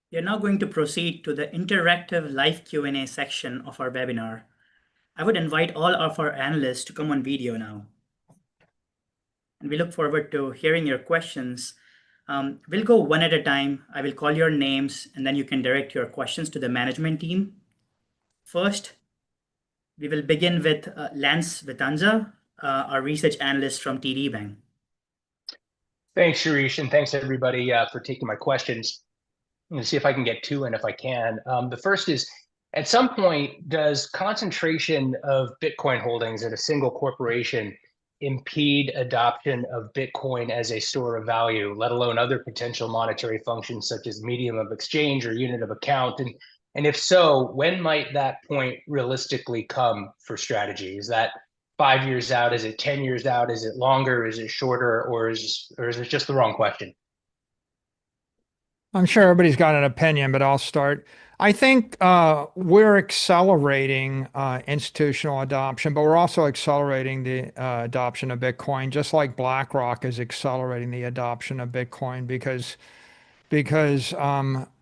We are now going to proceed to the interactive live Q&A section of our webinar. I would invite all of our analysts to come on video now. And we look forward to hearing your questions. We'll go one at a time. I will call your names and then you can direct your questions to the management team. First, we will begin with Lance Vitanza, our research analyst from TD Bank. Thanks, Shirish, and thanks everybody for taking my questions. I'm going to see if I can get two in if I can. The first is, at some point, does concentration of Bitcoin holdings at a single corporation impede adoption of Bitcoin as a store of value, let alone other potential monetary functions such as medium of exchange or unit of account? And if so, when might that point realistically come for strategy? Is that 5 years out? Is it 10 years out? Is it longer? Is it shorter? Or is it just the wrong question? I'm sure everybody's got an opinion, but I'll start. I think we're accelerating institutional adoption, but we're also accelerating the adoption of Bitcoin, just like BlackRock is accelerating the adoption of Bitcoin because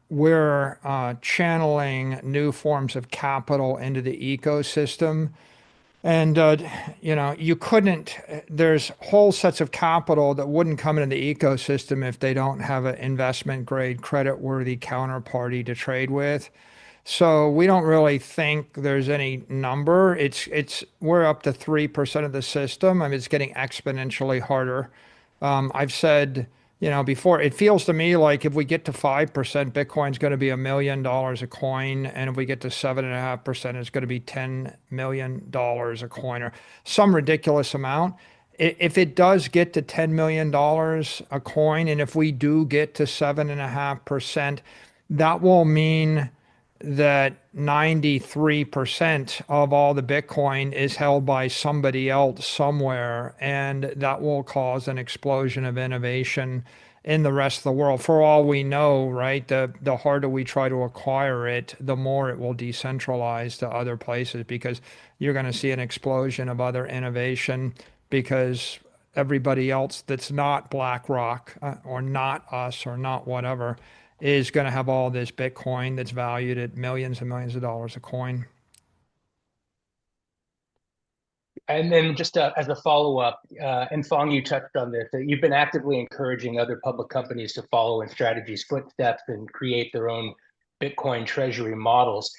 we're channeling new forms of capital into the ecosystem. And you couldn't, there's whole sets of capital that wouldn't come into the ecosystem if they don't have an investment grade, credit-worthy counterparty to trade with. So we don't really think there's any number. We're up to 3% of the system. I mean, it's getting exponentially harder. I've said, before, it feels to me like if we get to 5%, Bitcoin's going to be $1 million a coin. And if we get to 7.5%, it's going to be $10 million a coin or some ridiculous amount. If it does get to $10 million a coin, and if we do get to 7.5%, that will mean that 93% of all the Bitcoin is held by somebody else somewhere, and that will cause an explosion of innovation in the rest of the world. For all we know, right, the harder we try to acquire it, the more it will decentralize to other places because you're going to see an explosion of other innovation because everybody else that's not BlackRock or not us or not whatever is going to have all this Bitcoin that's valued at millions and millions of dollars a coin. And then just as a follow-up, and Phong, you touched on this, that you've been actively encouraging other public companies to follow in Strategy's footsteps and create their own Bitcoin treasury models.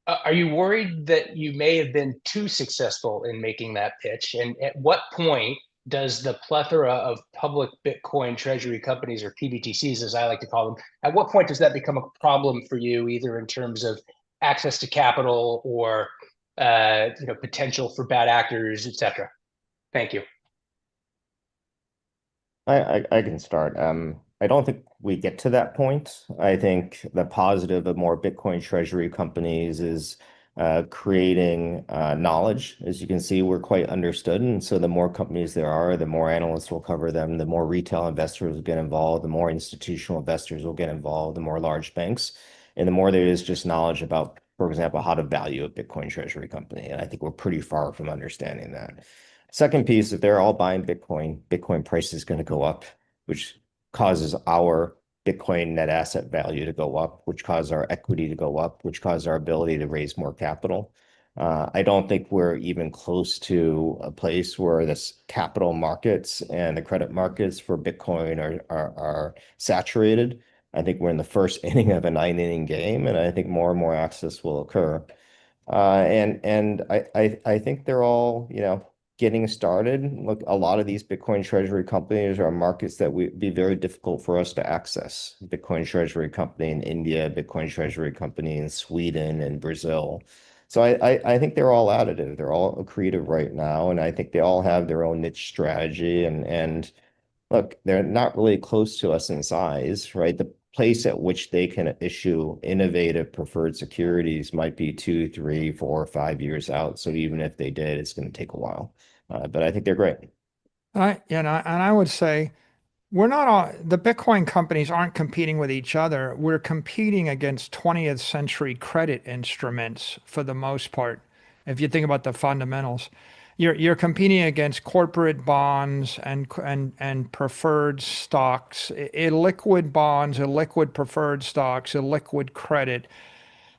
Are you worried that you may have been too successful in making that pitch? And at what point does the plethora of public Bitcoin treasury companies, or PBTCs, as I like to call them, at what point does that become a problem for you, either in terms of access to capital or potential for bad actors, et cetera? Thank you. I can start. I don't think we get to that point. I think the positive of more Bitcoin treasury companies is creating knowledge. As you can see, we're quite understood. And so the more companies there are, the more analysts will cover them, the more retail investors will get involved, the more institutional investors will get involved, the more large banks, and the more there is just knowledge about, for example, how to value a Bitcoin treasury company. And I think we're pretty far from understanding that. Second piece, if they're all buying Bitcoin, Bitcoin price is going to go up, which causes our Bitcoin net asset value to go up, which causes our equity to go up, which causes our ability to raise more capital. I don't think we're even close to a place where this capital markets and the credit markets for Bitcoin are saturated. I think we're in the first inning of a 9-inning game, and I think more and more access will occur. And I think they're all, getting started. Look, a lot of these Bitcoin treasury companies are markets that would be very difficult for us to access. Bitcoin treasury company in India, Bitcoin treasury company in Sweden and Brazil. So I think they're all additive. They're all creative right now, and I think they all have their own niche strategy. And look, they're not really close to us in size, right? The place at which they can issue innovative preferred securities might be 2, 3, 4, 5 years out. So even if they did, it's going to take a while. But I think they're great. And I would say we're not all, the Bitcoin companies aren't competing with each other. We're competing against 20th century credit instruments for the most part, if you think about the fundamentals. you're competing against corporate bonds and preferred stocks, illiquid bonds, illiquid preferred stocks, illiquid credit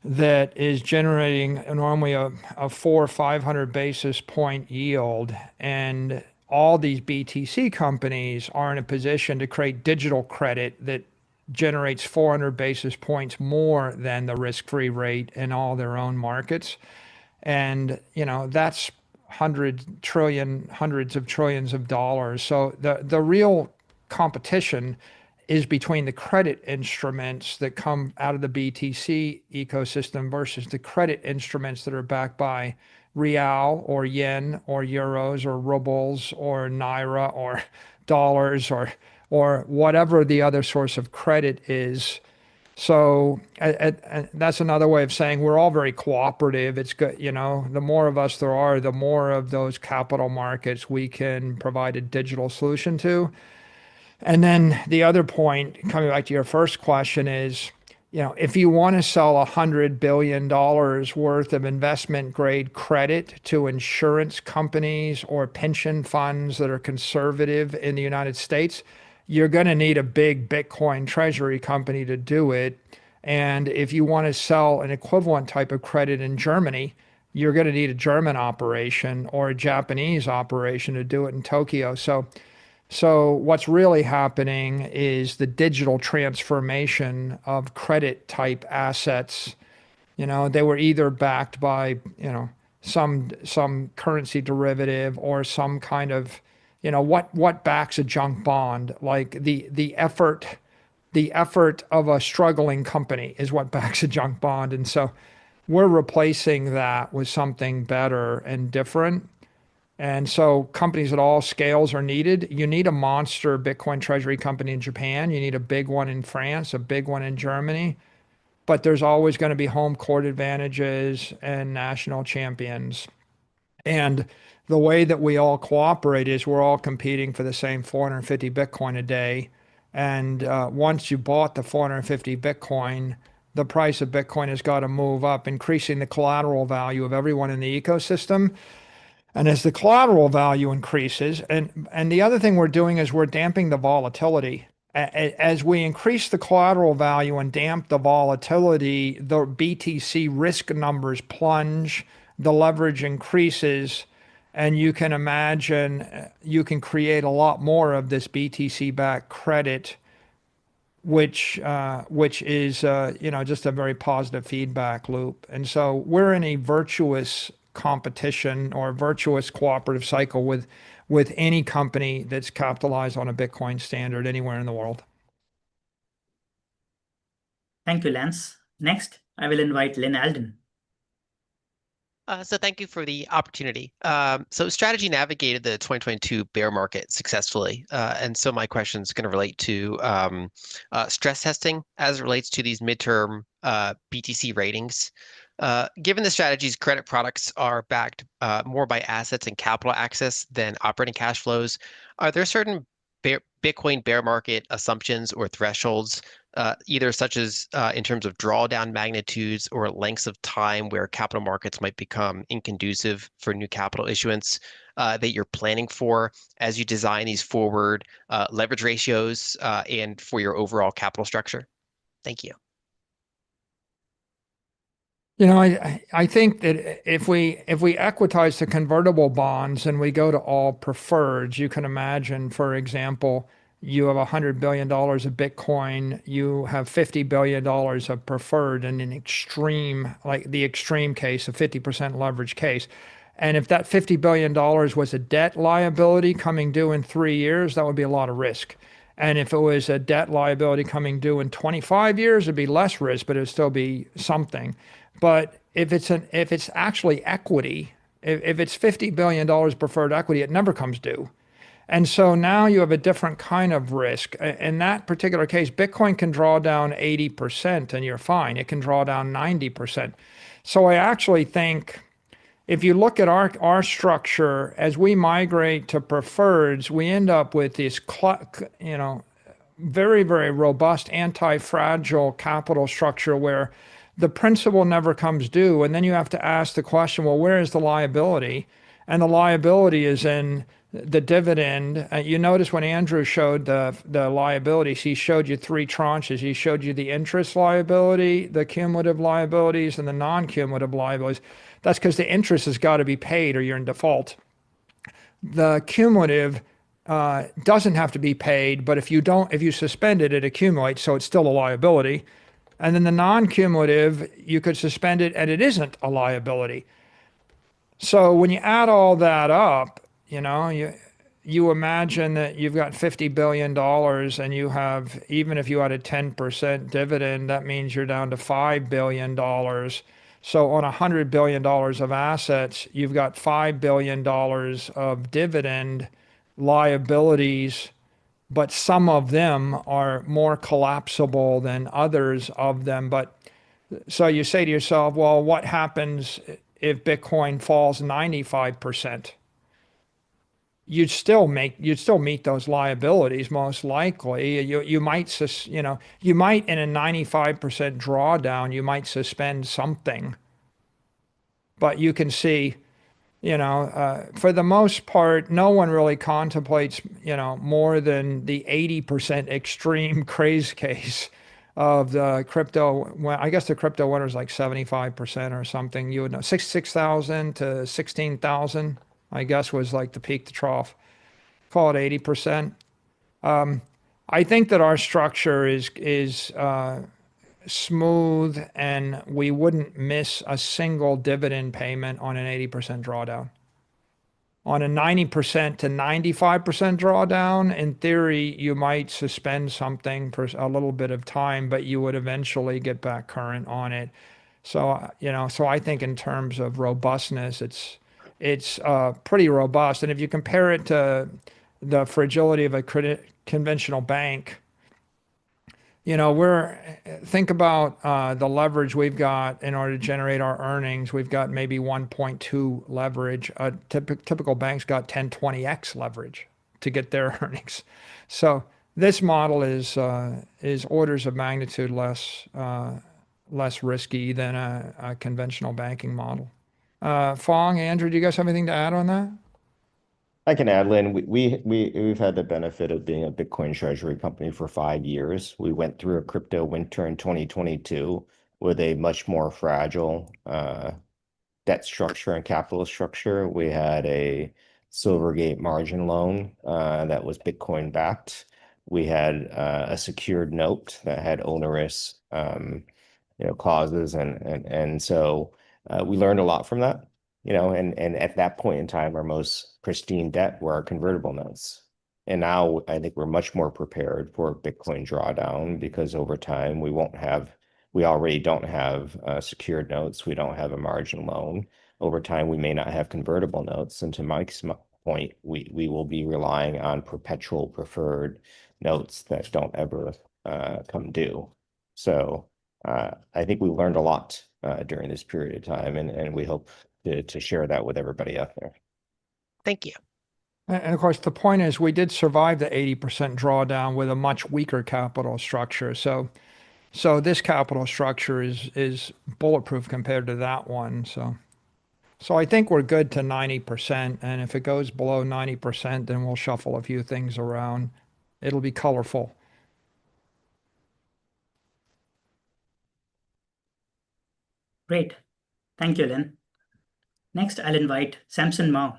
that is generating normally a 400 or 500 basis point yield. And all these BTC companies are in a position to create digital credit that generates 400 basis points more than the risk-free rate in all their own markets. And, that's hundreds of trillions of dollars. So the real competition is between the credit instruments that come out of the BTC ecosystem versus the credit instruments that are backed by real or yen or euros or rubles or naira or dollars or whatever the other source of credit is. So that's another way of saying we're all very cooperative. It's good, the more of us there are, the more of those capital markets we can provide a digital solution to. And then the other point, coming back to your first question, is, if you want to sell $100 billion worth of investment grade credit to insurance companies or pension funds that are conservative in the United States, you're going to need a big Bitcoin treasury company to do it. And if you want to sell an equivalent type of credit in Germany, you're going to need a German operation or a Japanese operation to do it in Tokyo. So what's really happening is the digital transformation of credit type assets. They were either backed by, some currency derivative or some kind of, what backs a junk bond? Like the effort of a struggling company is what backs a junk bond. And so we're replacing that with something better and different. And so companies at all scales are needed. You need a monster Bitcoin treasury company in Japan. You need a big one in France, a big one in Germany. But there's always going to be home court advantages and national champions. And the way that we all cooperate is we're all competing for the same 450 Bitcoin a day. And once you bought the 450 Bitcoin, the price of Bitcoin has got to move up, increasing the collateral value of everyone in the ecosystem. And as the collateral value increases, and the other thing we're doing is we're damping the volatility. As we increase the collateral value and damp the volatility, the BTC risk numbers plunge, the leverage increases, and you can imagine you can create a lot more of this BTC-backed credit, which is just a very positive feedback loop. And so we're in a virtuous competition or virtuous cooperative cycle with any company that's capitalized on a Bitcoin standard anywhere in the world. Thank you, Lance. Next, I will invite Lynn Alden. So thank you for the opportunity. So Strategy navigated the 2022 bear market successfully. And so my question is going to relate to stress testing as it relates to these midterm BTC ratings. Given the strategy's credit products are backed more by assets and capital access than operating cash flows, are there certain Bitcoin bear market assumptions or thresholds, either such as in terms of drawdown magnitudes or lengths of time where capital markets might become inconducive for new capital issuance, that you're planning for as you design these forward leverage ratios and for your overall capital structure? Thank you. I think that if we equitize the convertible bonds and we go to all preferreds, you can imagine, for example, you have $100 billion of Bitcoin, you have $50 billion of preferred in an extreme, like the extreme case, a 50% leverage case. And if that $50 billion was a debt liability coming due in 3 years, that would be a lot of risk. And if it was a debt liability coming due in 25 years, it'd be less risk, but it'd still be something. But if it's actually equity, if it's $50 billion preferred equity, it never comes due. And so now you have a different kind of risk. In that particular case, Bitcoin can draw down 80% and you're fine. It can draw down 90%. So I actually think if you look at our structure, as we migrate to preferreds, we end up with this, very, very robust anti-fragile capital structure where the principal never comes due. And then you have to ask the question, well, where is the liability? and the liability is in the dividend. You notice when Andrew showed the liabilities, he showed you three tranches. He showed you the interest liability, the cumulative liabilities, and the non-cumulative liabilities. That's because the interest has got to be paid or you're in default. The cumulative doesn't have to be paid, but if you suspend it, it accumulates, so it's still a liability. And then the non-cumulative, you could suspend it and it isn't a liability. So when you add all that up, you imagine that you've got $50 billion and you have, even if you had a 10% dividend, that means you're down to $5 billion. So on $100 billion of assets, you've got $5 billion of dividend liabilities, but some of them are more collapsible than others of them. But so you say to yourself, well, what happens if Bitcoin falls 95%? You'd still meet those liabilities most likely. You might you might in a 95% drawdown, you might suspend something, but you can see, for the most part, no one really contemplates, more than the 80% extreme craze case of the crypto. Well, I guess the crypto winter is like 75% or something. You would know 6,000 to 16,000, I guess, was like the peak to trough. Call it 80%. I think that our structure is smooth, and we wouldn't miss a single dividend payment on an 80% drawdown. On a 90% to 95% drawdown, in theory, you might suspend something for a little bit of time, but you would eventually get back current on it. So, so I think in terms of robustness, it's pretty robust. And if you compare it to the fragility of a conventional bank, think about the leverage we've got in order to generate our earnings. We've got maybe 1.2 leverage. A typical bank's got 10, 20x leverage to get their earnings. So this model is orders of magnitude less risky than a conventional banking model. Phong, Andrew, do you guys have anything to add on that? I can add, Lynn. We've had the benefit of being a Bitcoin treasury company for 5 years. We went through a crypto winter in 2022 with a much more fragile debt structure and capital structure. We had a Silvergate margin loan that was Bitcoin backed. We had a secured note that had onerous clauses, and so we learned a lot from that. And at that point in time, our most pristine debt were our convertible notes. And now I think we're much more prepared for Bitcoin drawdown, because over time we already don't have secured notes. We don't have a margin loan. Over time, we may not have convertible notes. And to Mike's point, we will be relying on perpetual preferred notes that don't ever come due. So I think we learned a lot during this period of time, and we hope to share that with everybody out there. Thank you. And of course, the point is we did survive the 80% drawdown with a much weaker capital structure. So this capital structure is bulletproof compared to that one. So I think we're good to 90%. And if it goes below 90%, then we'll shuffle a few things around. It'll be colorful. Great. Thank you, Lynn. Next, I'll invite Samson Mao.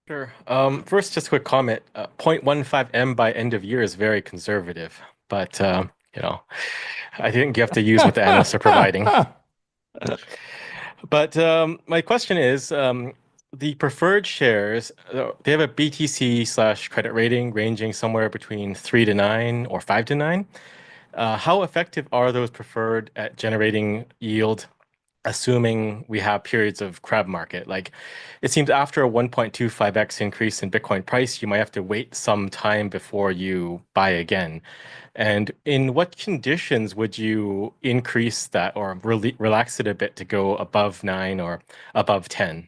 Sure. First, just a quick comment. 0.15 M by end of year is very conservative, but I think you have to use what the analysts are providing. But my question is, the preferred shares, they have a BTC/credit rating ranging somewhere between 3 to 9 or 5 to 9. How effective are those preferred at generating yield, assuming we have periods of crab market? Like, it seems after a 1.25x increase in Bitcoin price, you might have to wait some time before you buy again. And in what conditions would you increase that or relax it a bit to go above 9 or above 10?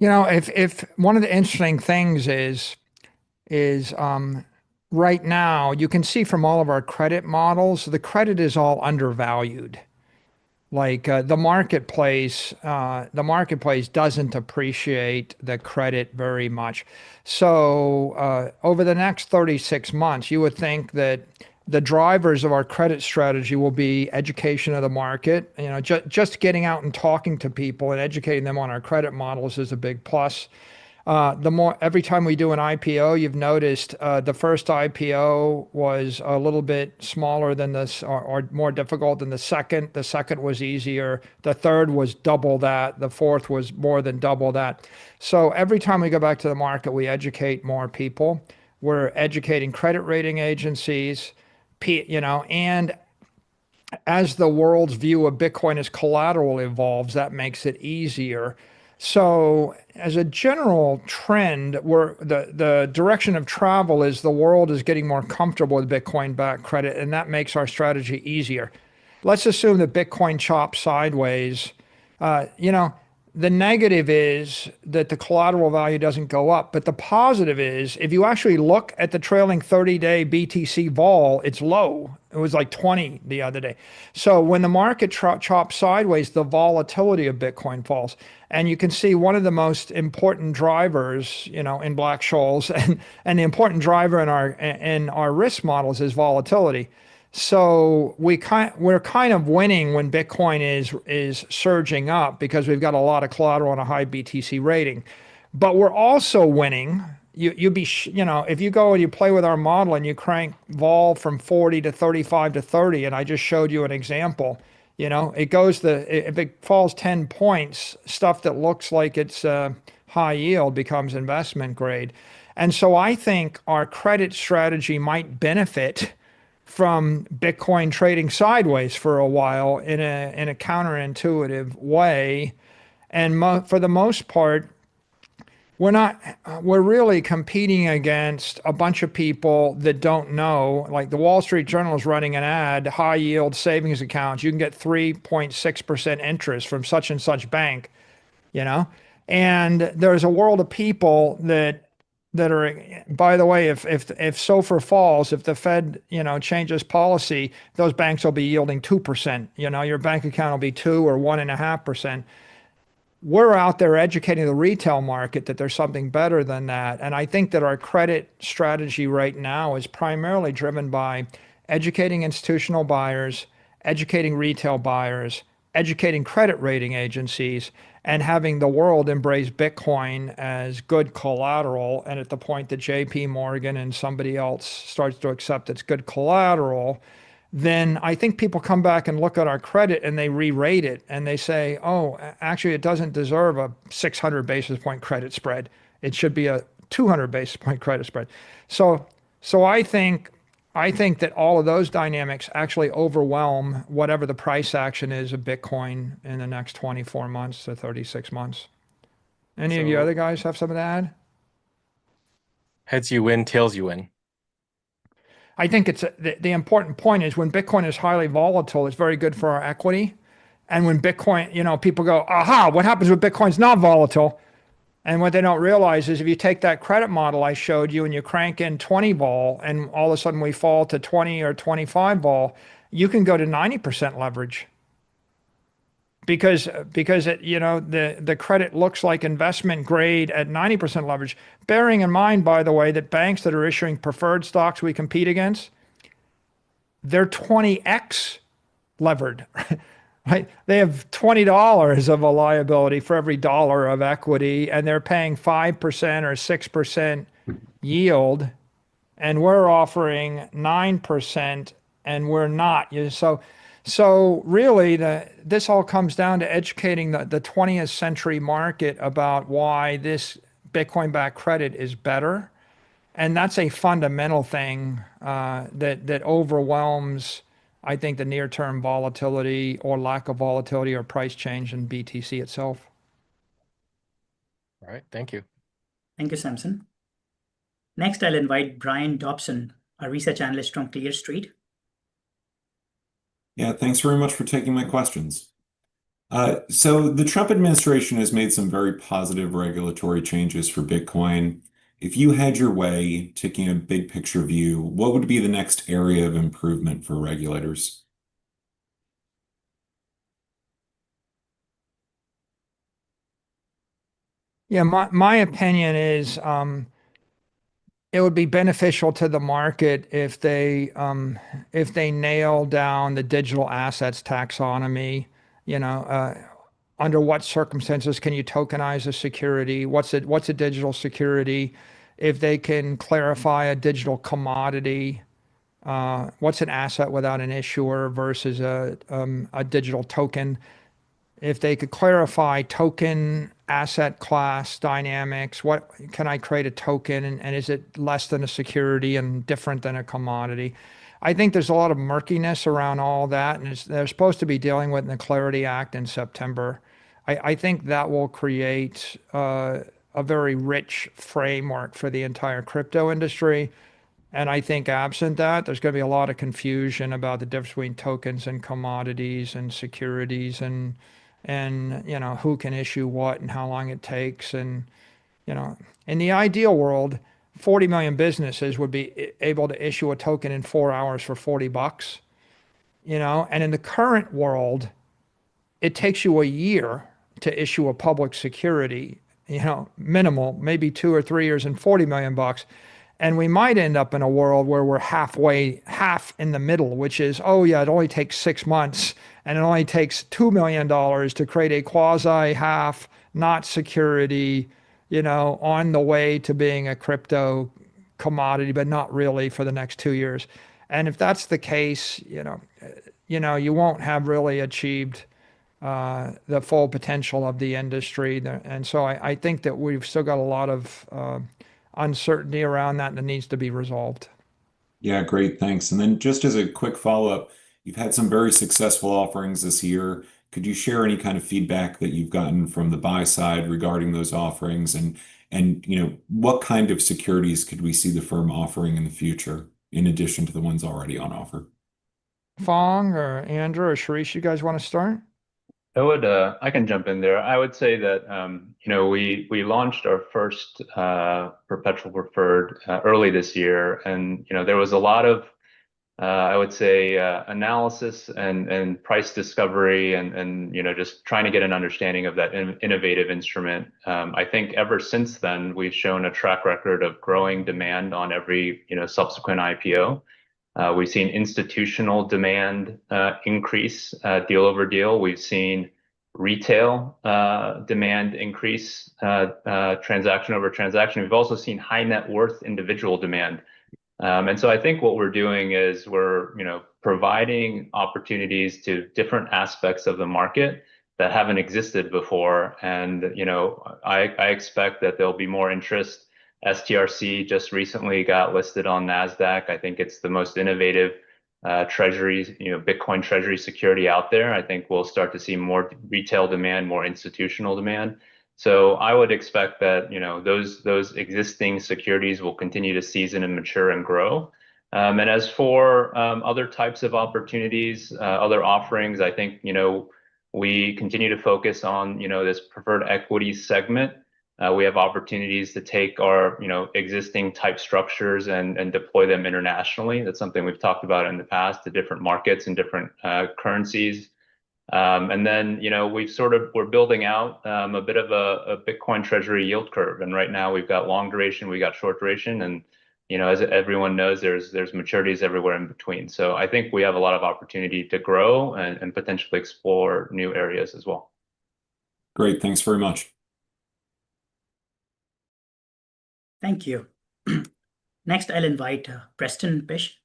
If one of the interesting things is right now, you can see from all of our credit models, the credit is all undervalued. Like the marketplace doesn't appreciate the credit very much. So over the next 36 months, you would think that the drivers of our credit strategy will be education of the market. You know, just getting out and talking to people and educating them on our credit models is a big plus. Every time we do an IPO, you've noticed the first IPO was a little bit smaller than this, or more difficult than the second. The second was easier. The third was double that. The fourth was more than double that. So every time we go back to the market, we educate more people. We're educating credit rating agencies, and as the world's view of Bitcoin as collateral evolves, that makes it easier. So, as a general trend, the direction of travel is the world is getting more comfortable with Bitcoin-backed credit, and that makes our strategy easier. Let's assume that Bitcoin chops sideways. You know, the negative is that the collateral value doesn't go up, but the positive is if you actually look at the trailing 30-day BTC vol, it's low. It was like 20 the other day. So when the market chops sideways, the volatility of Bitcoin falls. And you can see one of the most important drivers, in Black-Scholes, and the important driver in our risk models is volatility. So we're kind of winning when Bitcoin is surging up because we've got a lot of collateral and a high BTC rating. But we're also winning. If you go and you play with our model and you crank vol from 40 to 35 to 30, and I just showed you an example, if it falls 10 points, stuff that looks like it's high yield becomes investment grade. And so I think our credit strategy might benefit from Bitcoin trading sideways for a while in a counterintuitive way. And for the most part, we're really competing against a bunch of people that don't know. Like the Wall Street Journal is running an ad, high yield savings accounts. You can get 3.6% interest from such and such bank, and there's a world of people that are, by the way, if SOFR falls, if the Fed, changes policy, those banks will be yielding 2%. Your bank account will be 2 or 1.5%. We're out there educating the retail market that there's something better than that. And I think that our credit strategy right now is primarily driven by educating institutional buyers, educating retail buyers, educating credit rating agencies, and having the world embrace Bitcoin as good collateral. And at the point that JP Morgan and somebody else starts to accept it's good collateral, then I think people come back and look at our credit and they re-rate it and they say, oh, actually, it doesn't deserve a 600 basis point credit spread. It should be a 200 basis point credit spread. So I think that all of those dynamics actually overwhelm whatever the price action is of Bitcoin in the next 24 months to 36 months. Any of you other guys have something to add? Heads you win, tails you win. I think the important point is when Bitcoin is highly volatile, it's very good for our equity. And when Bitcoin, people go, aha, what happens when Bitcoin's not volatile? And what they don't realize is if you take that credit model I showed you and you crank in 20 vol and all of a sudden we fall to 20 or 25 vol, you can go to 90% leverage. Because the credit looks like investment grade at 90% leverage, bearing in mind, by the way, that banks that are issuing preferred stocks we compete against, they're 20x levered, right? They have $20 of a liability for every dollar of equity, and they're paying 5% or 6% yield, and we're offering 9%, and we're not. So really, this all comes down to educating the 20th century market about why this Bitcoin-backed credit is better. And that's a fundamental thing that overwhelms, I think, the near-term volatility or lack of volatility or price change in BTC itself. All right, thank you. Thank you, Samson. Next, I'll invite Brian Dobson, a research analyst from Clear Street. Yeah, thanks very much for taking my questions. So the Trump administration has made some very positive regulatory changes for Bitcoin. If you had your way, taking a big picture view, what would be the next area of improvement for regulators? Yeah, my opinion is it would be beneficial to the market if they nail down the digital assets taxonomy. You know, under what circumstances can you tokenize a security? What's a digital security? If they can clarify a digital commodity, what's an asset without an issuer versus a digital token? If they could clarify token asset class dynamics, what can I create a token and is it less than a security and different than a commodity? I think there's a lot of murkiness around all that, and they're supposed to be dealing with in the Clarity Act in September. I think that will create a very rich framework for the entire crypto industry. And I think absent that, there's going to be a lot of confusion about the difference between tokens and commodities and securities and you know who can issue what and how long it takes. And you know, in the ideal world, 40 million businesses would be able to issue a token in 4 hours for $40. You know, and in the current world, it takes you a year to issue a public security. You know, minimal, maybe 2 or 3 years and 40 million bucks. And we might end up in a world where we're half in the middle, which is, oh yeah, it only takes 6 months and it only takes $2 million to create a quasi half, not security, you know, on the way to being a crypto commodity, but not really for the next 2 years. And if that's the case, you won't have really achieved the full potential of the industry. And so I think that we've still got a lot of uncertainty around that needs to be resolved. Yeah, great. Thanks. And then just as a quick follow-up, you've had some very successful offerings this year. Could you share any kind of feedback that you've gotten from the buy side regarding those offerings and what kind of securities could we see the firm offering in the future in addition to the ones already on offer? Phong or Andrew or Sharice, you guys want to start? I can jump in there. I would say that, we launched our first perpetual preferred early this year, and there was a lot of I would say analysis and price discovery and just trying to get an understanding of that innovative instrument. I think ever since then we've shown a track record of growing demand on every subsequent IPO. We've seen institutional demand increase deal over deal. We've seen retail demand increase transaction over transaction. We've also seen high net worth individual demand. And so I think what we're doing is we're providing opportunities to different aspects of the market that haven't existed before. And I expect that there'll be more interest. STRC just recently got listed on NASDAQ. I think it's the most innovative treasury, Bitcoin treasury security out there. I think we'll start to see more retail demand, more institutional demand. So I would expect that those existing securities will continue to season and mature and grow. And as for other types of opportunities, other offerings, I think we continue to focus on this preferred equity segment. We have opportunities to take our existing type structures and deploy them internationally. That's something we've talked about in the past to different markets and different currencies. And then we're building out a bit of a Bitcoin treasury yield curve. And right now we've got long duration, we got short duration, and as everyone knows, there's maturities everywhere in between. So I think we have a lot of opportunity to grow and potentially explore new areas as well. Great. Thanks very much. Thank you. Next, I'll invite Preston Pish.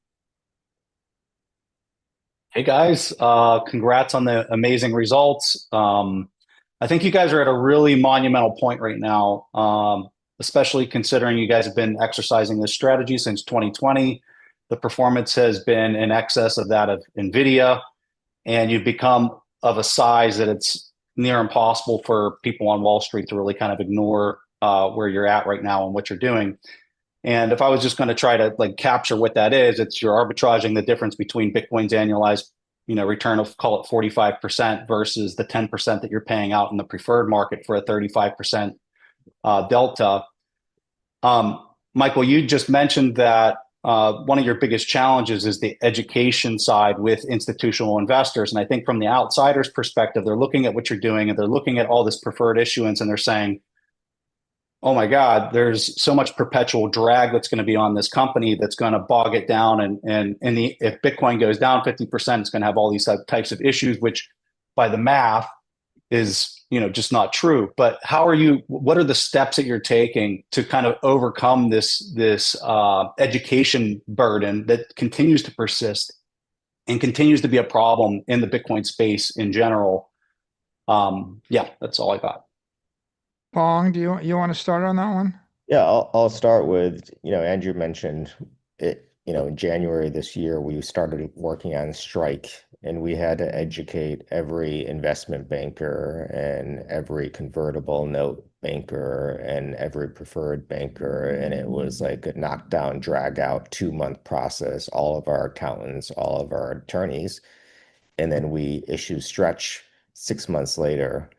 Hey guys, congrats on the amazing results. I think you guys are at a really monumental point right now, especially considering you guys have been exercising this strategy since 2020. The performance has been in excess of that of NVIDIA, and you've become of a size that it's near impossible for people on Wall Street to really kind of ignore where you're at right now and what you're doing. And if I was just going to try to capture what that is, it's you're arbitraging the difference between Bitcoin's annualized, return of, call it 45% versus the 10% that you're paying out in the preferred market for a 35% delta. Michael, you just mentioned that one of your biggest challenges is the education side with institutional investors. And I think from the outsider's perspective, they're looking at what you're doing and they're looking at all this preferred issuance and they're saying, oh my God, there's so much perpetual drag that's going to be on this company that's going to bog it down. If Bitcoin goes down 50%, it's going to have all these types of issues, which by the math is, just not true. But what are the steps that you're taking to kind of overcome this education burden that continues to persist and continues to be a problem in the Bitcoin space in general? Yeah, that's all I got. Phong, do you want to start on that one? Yeah, I'll start with, Andrew mentioned it, in January this year, we started working on Strike, and we had to educate every investment banker and every convertible note banker and every preferred banker. And it was like a knockdown, drag out 2-month process, all of our accountants, all of our attorneys. And then we issue Stretch 6 months later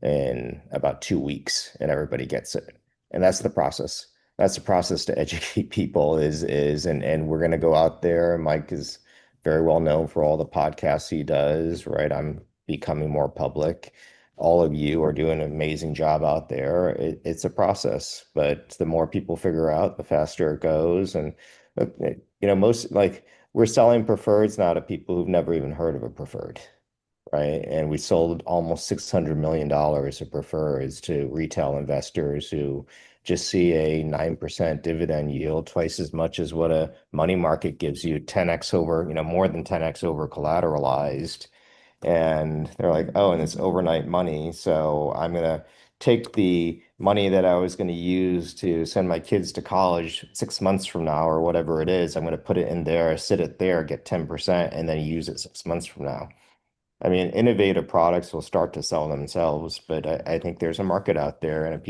in about 2 weeks, and everybody gets it. And that's the process. That's the process to educate people and we're going to go out there. Mike is very well known for all the podcasts he does, right? I'm becoming more public. All of you are doing an amazing job out there. It's a process, but the more people figure out, the faster it goes. And, most like we're selling preferreds now to people who've never even heard of a preferred, right? And we sold almost $600 million of preferreds to retail investors who just see a 9% dividend yield, twice as much as what a money market gives you, 10x over, more than 10x over collateralized. And they're like, oh, and it's overnight money. So I'm going to take the money that I was going to use to send my kids to college 6 months from now or whatever it is. I'm going to put it in there, sit it there, get 10%, and then use it 6 months from now. I mean, innovative products will start to sell themselves, but I think there's a market out there, and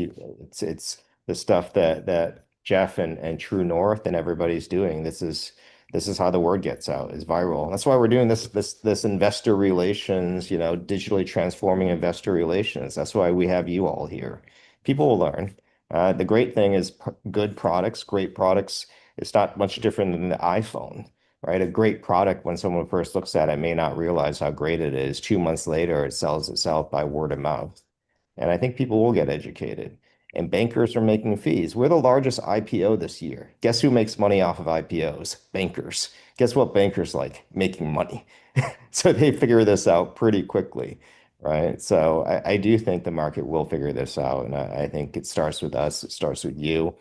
it's the stuff that Jeff and True North and everybody's doing. This is how the word gets out, is viral. That's why we're doing this investor relations, digitally transforming investor relations. That's why we have you all here. People will learn. The great thing is good products, great products. It's not much different than the iPhone. Right? A great product, when someone first looks at it, may not realize how great it is. 2 months later, it sells itself by word of mouth. And I think people will get educated. And bankers are making fees. We're the largest IPO this year. Guess who makes money off of IPOs? Bankers. Guess what bankers like? Making money. So they figure this out pretty quickly, right? So I do think the market will figure this out. And I think it starts with us. It starts with you.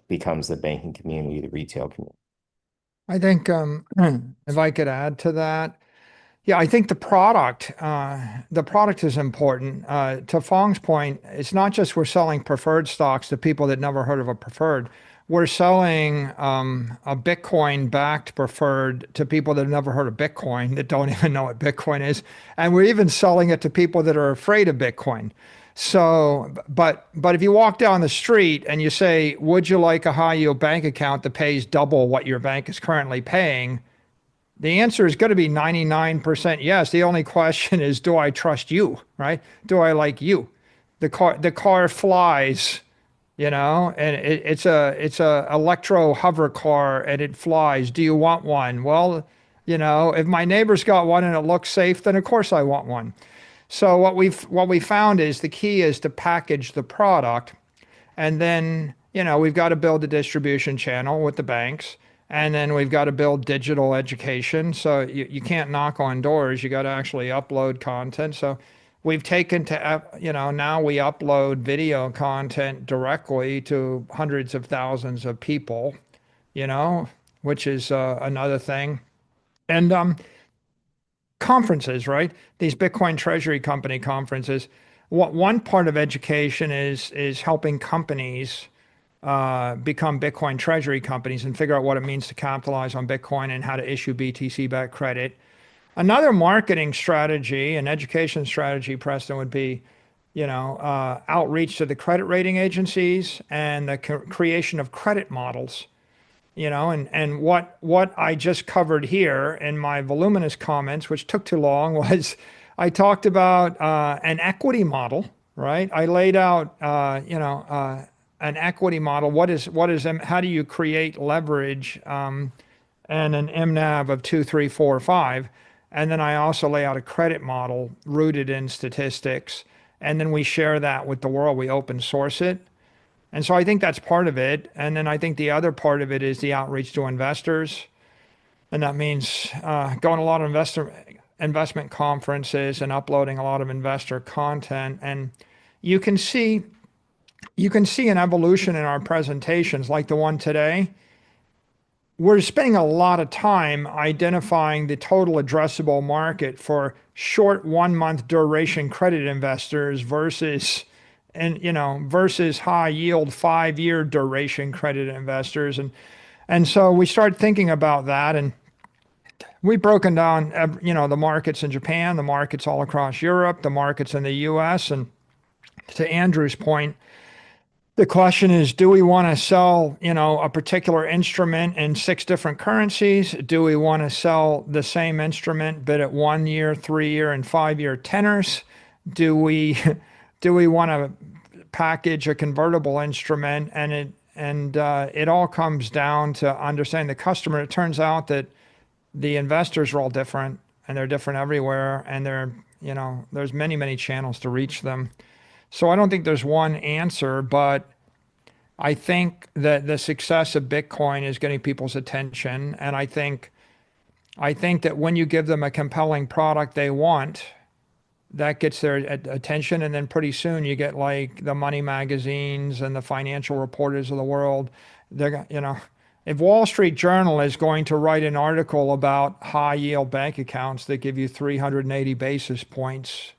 Becomes the banking community, the retail community. I think if I could add to that, yeah, I think the product is important. To Fong's point, it's not just we're selling preferred stocks to people that never heard of a preferred. We're selling a Bitcoin-backed preferred to people that have never heard of Bitcoin, that don't even know what Bitcoin is, and we're even selling it to people that are afraid of Bitcoin. So, but if you walk down the street and you say, would you like a high yield bank account that pays double what your bank is currently paying? The answer is going to be 99% yes. The only question is, do I trust you, right? Do I like you? The car flies, and it's a electro hover car and it flies. Do you want one? Well, if my neighbor's got one and it looks safe, then of course I want one. So what we found is the key is to package the product, and then we've got to build a distribution channel with the banks, and then we've got to build digital education. So you can't knock on doors; you got to actually upload content. So we've taken to now we upload video content directly to hundreds of thousands of people, which is another thing, and conferences, right? These Bitcoin Treasury Company conferences. One part of education is helping companies become Bitcoin Treasury companies and figure out what it means to capitalize on Bitcoin and how to issue BTC-backed credit. Another marketing strategy and education strategy, Preston, would be, outreach to the credit rating agencies and the creation of credit models. And what I just covered here in my voluminous comments, which took too long, was I talked about an equity model, right? I laid out, an equity model. How do you create leverage and an MNAV of 2, 3, 4, 5? And then I also lay out a credit model rooted in statistics. And then we share that with the world. We open source it. And so I think that's part of it. And then I think the other part of it is the outreach to investors. And that means going to a lot of investment conferences and uploading a lot of investor content. And you can see an evolution in our presentations like the one today. We're spending a lot of time identifying the total addressable market for short 1-month duration credit investors versus high yield 5-year duration credit investors. And so we start thinking about that, and we've broken down, the markets in Japan, the markets all across Europe, the markets in the US. And to Andrew's point, the question is, do we want to sell, a particular instrument in 6 different currencies? Do we want to sell the same instrument, but at 1-year, 3-year, and 5-year tenors? Do we want to package a convertible instrument? And it all comes down to understanding the customer. It turns out that the investors are all different, and they're different everywhere, and there's many, many channels to reach them. So I don't think there's one answer, but I think that the success of Bitcoin is getting people's attention. And I think that when you give them a compelling product they want, that gets their attention. And then pretty soon you get like the money magazines and the financial reporters of the world. If Wall Street Journal is going to write an article about high yield bank accounts that give you 380 basis points,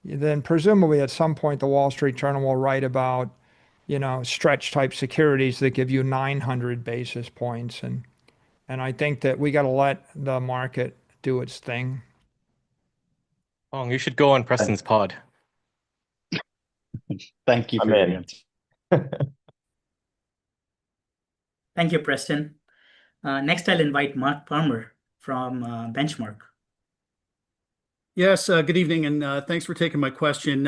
then presumably at some point the Wall Street Journal will write about, stretch type securities that give you 900 basis points. And I think that we got to let the market do its thing. Phong, you should go on Preston's pod. Thank you for your answer. Thank you, Preston. Next, I'll invite Mark Palmer from Benchmark. Yes, good evening, and thanks for taking my question.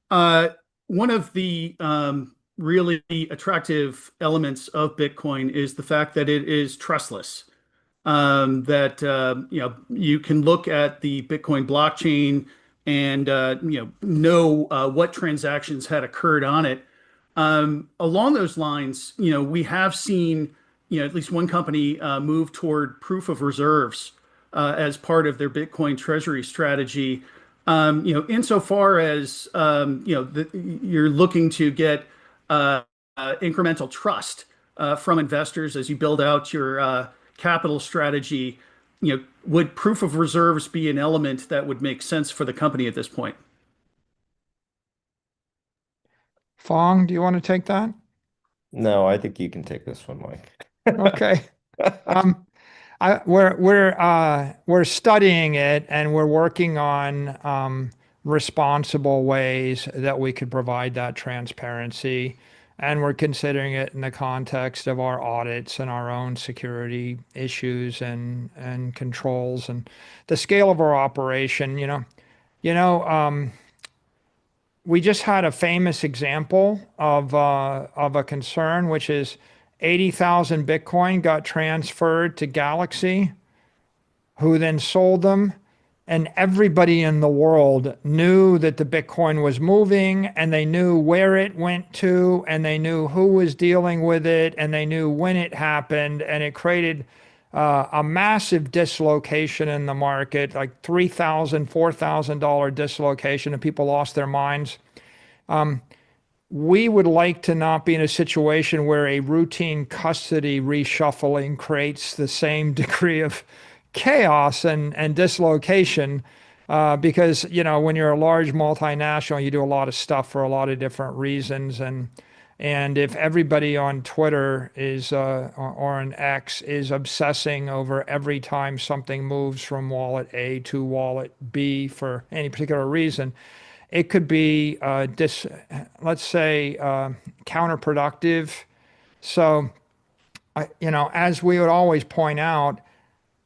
One of the really attractive elements of Bitcoin is the fact that it is trustless. You can look at the Bitcoin blockchain and know what transactions had occurred on it. Along those lines, we have seen at least one company move toward proof of reserves as part of their Bitcoin treasury strategy. Insofar as you're looking to get incremental trust from investors as you build out your capital strategy, would proof of reserves be an element that would make sense for the company at this point? Phong, do you want to take that? No, I think you can take this one, Mike. Okay. We're studying it, and we're working on responsible ways that we could provide that transparency. And we're considering it in the context of our audits and our own security issues and controls and the scale of our operation. We just had a famous example of a concern, which is 80,000 Bitcoin got transferred to Galaxy, who then sold them. And everybody in the world knew that the Bitcoin was moving, and they knew where it went to, and they knew who was dealing with it, and they knew when it happened. And it created a massive dislocation in the market, like $3,000, $4,000 dislocation, and people lost their minds. We would like to not be in a situation where a routine custody reshuffling creates the same degree of chaos and dislocation, because when you're a large multinational, you do a lot of stuff for a lot of different reasons, and if everybody on Twitter is or on X is obsessing over every time something moves from wallet A to wallet B for any particular reason, it could be let's say counterproductive. So as we would always point out,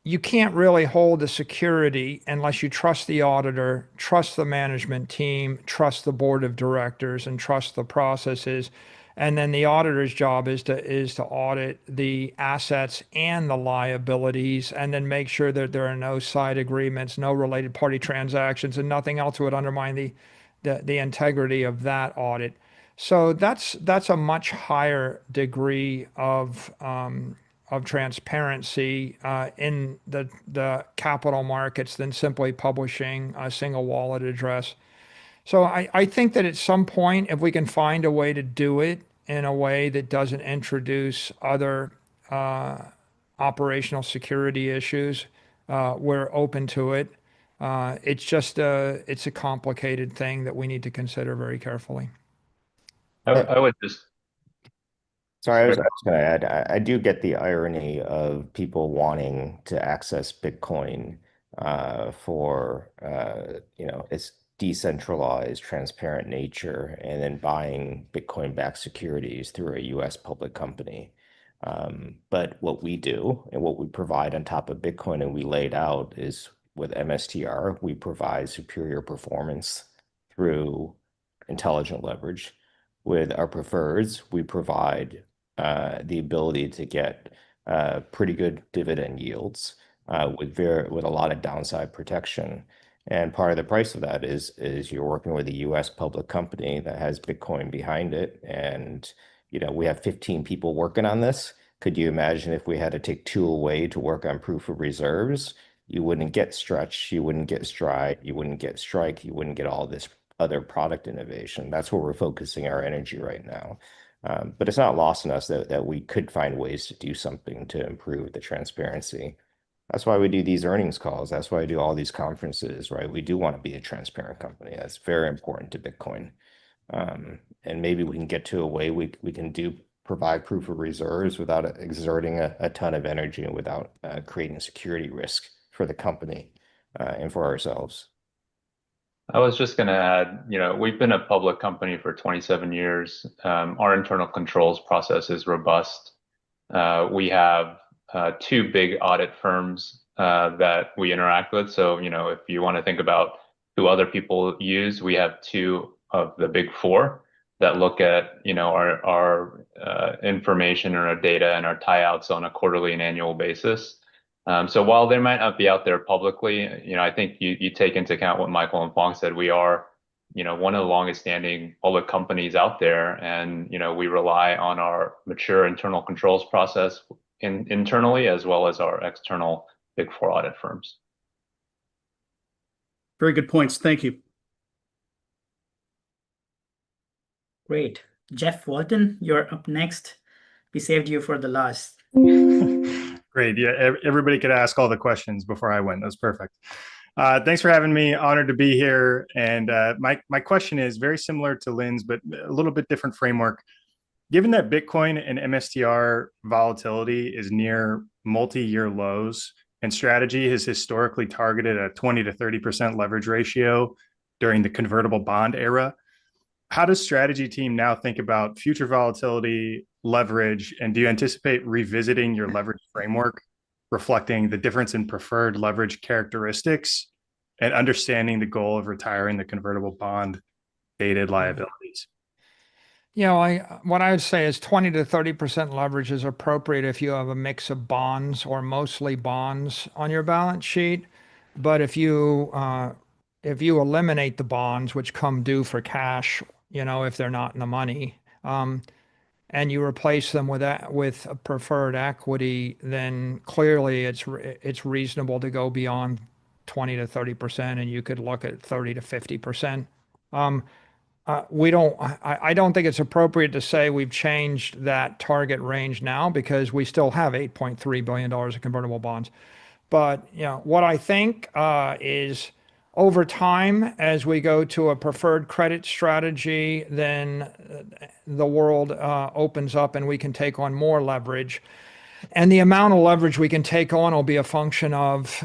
you can't really hold a security unless you trust the auditor, trust the management team, trust the board of directors, and trust the processes. And then the auditor's job is to audit the assets and the liabilities, and then make sure that there are no side agreements, no related party transactions, and nothing else would undermine the integrity of that audit. So that's a much higher degree of transparency in the capital markets than simply publishing a single wallet address. So I think that at some point, if we can find a way to do it in a way that doesn't introduce other operational security issues, we're open to it. It's a complicated thing that we need to consider very carefully. I would just Sorry, I was going to add, I do get the irony of people wanting to access Bitcoin for its decentralized, transparent nature, and then buying Bitcoin-backed securities through a U.S. public company. But what we do and what we provide on top of Bitcoin, and we laid out, is with MSTR, we provide superior performance through intelligent leverage. With our preferreds, we provide the ability to get pretty good dividend yields with a lot of downside protection. And part of the price of that is you're working with a U.S. public company that has Bitcoin behind it. And we have 15 people working on this. Could you imagine if we had to take 2 away to work on proof of reserves? You wouldn't get Stretch, you wouldn't get Stride, you wouldn't get Strike, you wouldn't get all this other product innovation. That's where we're focusing our energy right now. But it's not lost on us that we could find ways to do something to improve the transparency. That's why we do these earnings calls. That's why I do all these conferences, right? We do want to be a transparent company. That's very important to Bitcoin. And maybe we can get to a way we can provide proof of reserves without exerting a ton of energy and without creating security risk for the company and for ourselves. I was just going to add, we've been a public company for 27 years. Our internal controls process is robust. We have 2 big audit firms that we interact with. So, if you want to think about who other people use, we have 2 of the big 4 that look at, our information or our data and our tie-outs on a quarterly and annual basis. So while they might not be out there publicly, I think you take into account what Michael and Phong said. We are, one of the longest standing public companies out there, and we rely on our mature internal controls process internally as well as our external big 4 audit firms. Very good points. Thank you. Great. Jeff Walton, you're up next. We saved you for the last. Great. Yeah, everybody could ask all the questions before I went. That's perfect. Thanks for having me. Honored to be here. And my question is very similar to Lynn's, but a little bit different framework. Given that Bitcoin and MSTR volatility is near multi-year lows, and Strategy has historically targeted a 20 to 30% leverage ratio during the convertible bond era, how does Strategy team now think about future volatility, leverage, and do you anticipate revisiting your leverage framework, reflecting the difference in preferred leverage characteristics and understanding the goal of retiring the convertible bond dated liabilities? What I would say is 20 to 30% leverage is appropriate if you have a mix of bonds or mostly bonds on your balance sheet. But if you eliminate the bonds, which come due for cash, if they're not in the money, and you replace them with a preferred equity, then clearly it's reasonable to go beyond 20 to 30%, and you could look at 30 to 50%. I don't think it's appropriate to say we've changed that target range now because we still have $8.3 billion of convertible bonds. But what I think is over time, as we go to a preferred credit strategy, then the world opens up and we can take on more leverage. And the amount of leverage we can take on will be a function of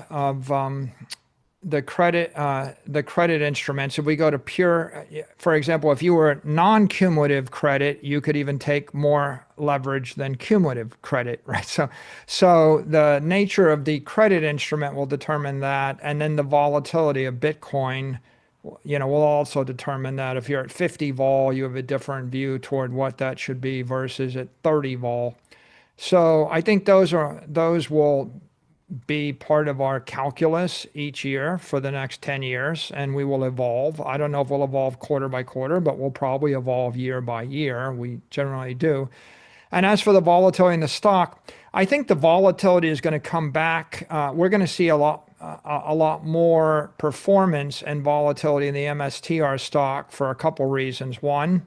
the credit instruments. If we go to pure, for example, if you were non-cumulative credit, you could even take more leverage than cumulative credit, right? So the nature of the credit instrument will determine that, and then the volatility of Bitcoin, will also determine that. If you're at 50 vol, you have a different view toward what that should be versus at 30 vol. So I think those will be part of our calculus each year for the next 10 years, and we will evolve. I don't know if we'll evolve quarter by quarter, but we'll probably evolve year by year. We generally do. And as for the volatility in the stock, I think the volatility is going to come back. We're going to see a lot more performance and volatility in the MSTR stock for a couple reasons. One,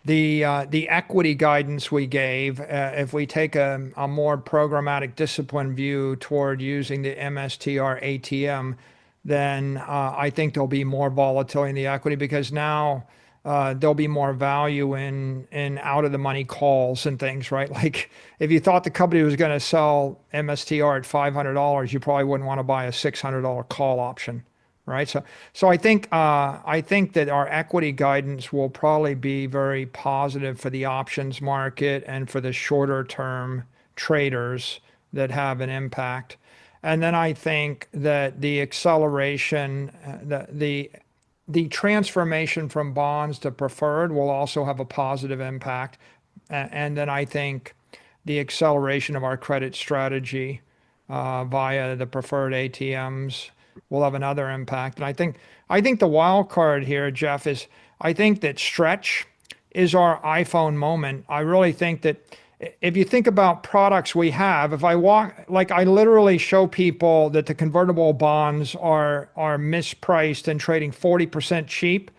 the equity guidance we gave, if we take a more programmatic discipline view toward using the MSTR ATM, then I think there'll be more volatility in the equity, because now there'll be more value in out of the money calls and things, right? Like if you thought the company was going to sell MSTR at $500, you probably wouldn't want to buy a $600 call option. Right. So I think that our equity guidance will probably be very positive for the options market and for the shorter term traders that have an impact. And then I think that the acceleration, the transformation from bonds to preferred will also have a positive impact. And then I think the acceleration of our credit strategy via the preferred ATMs will have another impact. And I think the wild card here, Jeff, is I think that stretch is our iPhone moment. I really think that if you think about products we have, if I literally show people that the convertible bonds are mispriced and trading 40% cheap,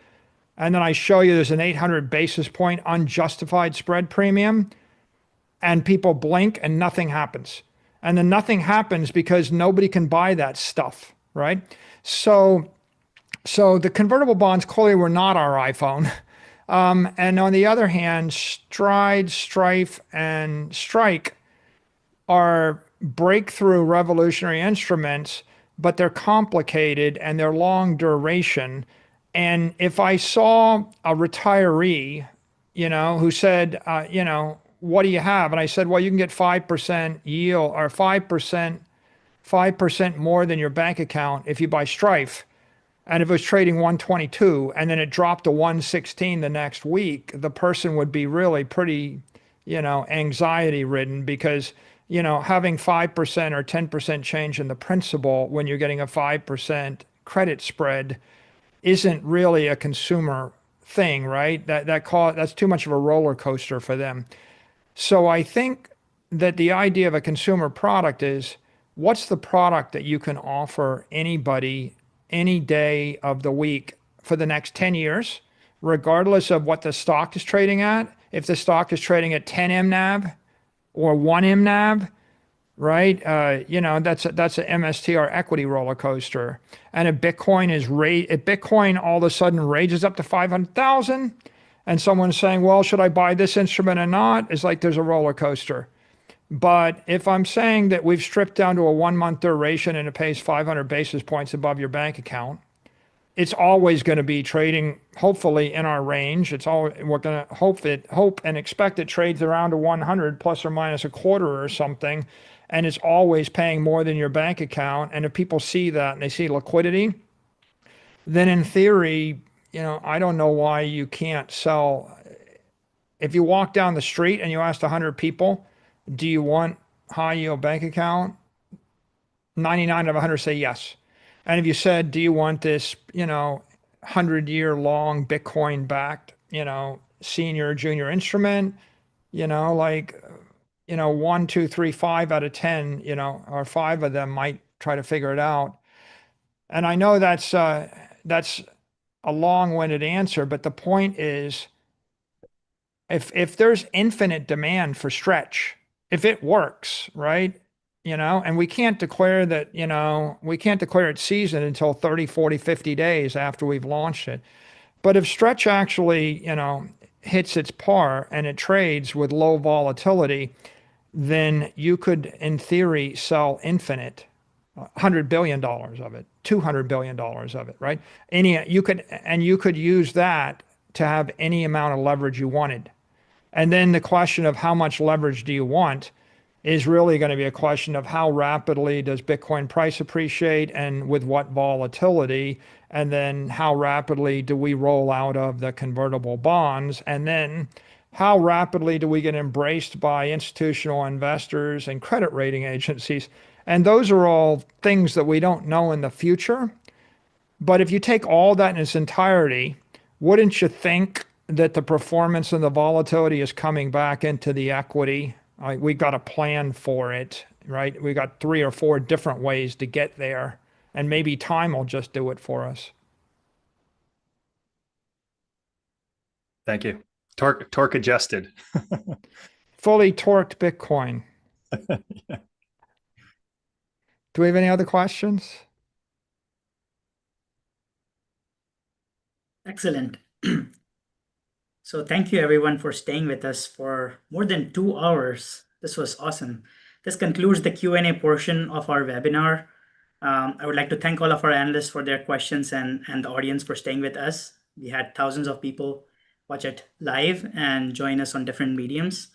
and then I show you there's an 800 basis point unjustified spread premium, and people blink and nothing happens. And then nothing happens because nobody can buy that stuff. Right? So the convertible bonds clearly were not our iPhone. And on the other hand, Stride, Strife, and Strike are breakthrough revolutionary instruments, but they're complicated and they're long duration. And if I saw a retiree, who said, what do you have? And I said, well, you can get 5% yield or 5% more than your bank account if you buy Strife. And if it was trading 122 and then it dropped to 116 the next week, the person would be really pretty, anxiety ridden, because, having 5% or 10% change in the principal when you're getting a 5% credit spread isn't really a consumer thing, right? That's too much of a roller coaster for them. So I think that the idea of a consumer product is, what's the product that you can offer anybody any day of the week for the next 10 years, regardless of what the stock is trading at? If the stock is trading at 10 MNAV or 1 MNAV, right? That's an MSTR equity roller coaster. And if Bitcoin all of a sudden rages up to 500,000 and someone's saying, well, should I buy this instrument or not? It's like there's a roller coaster. But if I'm saying that we've stripped down to a 1 month duration and it pays 500 basis points above your bank account, it's always going to be trading, hopefully, in our range. We're going to hope and expect it trades around to 100 plus or minus a quarter or something, and it's always paying more than your bank account. And if people see that and they see liquidity, then in theory, I don't know why you can't sell. If you walk down the street and you asked 100 people, do you want high yield bank account? 99 of 100 say yes. And if you said, do you want this, 100-year long Bitcoin backed, senior, junior instrument, 1, 2, 3, 5 out of 10, or 5 of them might try to figure it out. And I know that's a long-winded answer, but the point is, if there's infinite demand for stretch, if it works, right? And we can't declare that, we can't declare it seasoned until 30, 40, 50 days after we've launched it. But if stretch actually, hits its par and it trades with low volatility, then you could, in theory, sell infinite. $100 billion of it, $200 billion of it, right? You could use that to have any amount of leverage you wanted. And then the question of how much leverage do you want is really going to be a question of how rapidly does Bitcoin price appreciate and with what volatility, and then how rapidly do we roll out of the convertible bonds, and then how rapidly do we get embraced by institutional investors and credit rating agencies. And those are all things that we don't know in the future. But if you take all that in its entirety, wouldn't you think that the performance and the volatility is coming back into the equity? We got a plan for it, right? We got 3 or 4 different ways to get there, and maybe time will just do it for us. Thank you. Torque adjusted. Fully torqued Bitcoin. Yeah. Do we have any other questions? Excellent. So thank you everyone for staying with us for more than 2 hours. This was awesome. This concludes the Q&A portion of our webinar. I would like to thank all of our analysts for their questions and the audience for staying with us. We had thousands of people watch it live and join us on different mediums.